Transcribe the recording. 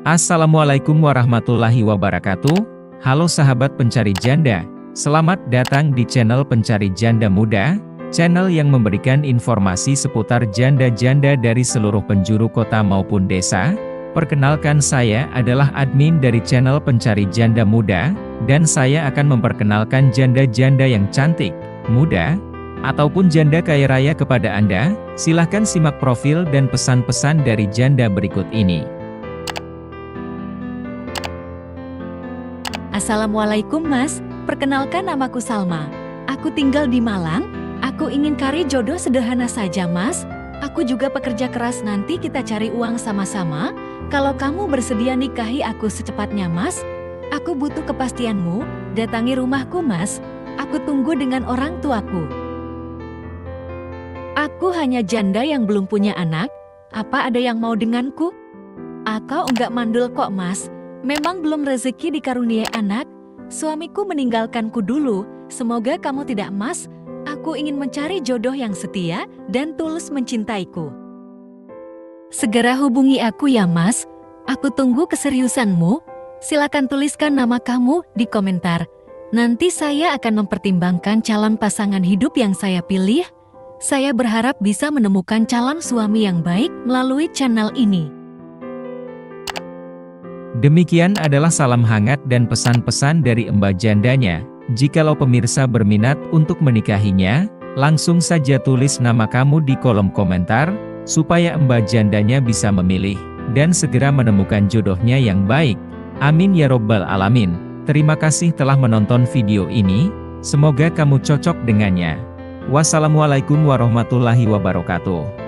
Assalamualaikum warahmatullahi wabarakatuh. Halo sahabat pencari janda, selamat datang di channel Pencari Janda Muda, channel yang memberikan informasi seputar janda-janda dari seluruh penjuru kota maupun desa. Perkenalkan, saya adalah admin dari channel Pencari Janda Muda, dan saya akan memperkenalkan janda-janda yang cantik, muda, ataupun janda kaya raya kepada Anda. Silahkan simak profil dan pesan-pesan dari janda berikut ini. Assalamualaikum Mas, perkenalkan namaku Salma. Aku tinggal di Malang, aku ingin cari jodoh sederhana saja Mas. Aku juga pekerja keras, nanti kita cari uang sama-sama. Kalau kamu bersedia nikahi aku secepatnya Mas, aku butuh kepastianmu, datangi rumahku Mas. Aku tunggu dengan orang tuaku. Aku hanya janda yang belum punya anak, apa ada yang mau denganku? Aku enggak mandul kok Mas. Memang belum rezeki dikaruniai anak, suamiku meninggalkanku dulu, semoga kamu tidak Mas, aku ingin mencari jodoh yang setia dan tulus mencintaiku. Segera hubungi aku ya Mas, aku tunggu keseriusanmu, silakan tuliskan nama kamu di komentar. Nanti saya akan mempertimbangkan calon pasangan hidup yang saya pilih, saya berharap bisa menemukan calon suami yang baik melalui channel ini. Demikian adalah salam hangat dan pesan-pesan dari Mbak Jandanya. Jikalau pemirsa berminat untuk menikahinya, langsung saja tulis nama kamu di kolom komentar, supaya Mbak Jandanya bisa memilih, dan segera menemukan jodohnya yang baik. Amin ya robbal alamin. Terima kasih telah menonton video ini, semoga kamu cocok dengannya. Wassalamualaikum warahmatullahi wabarakatuh.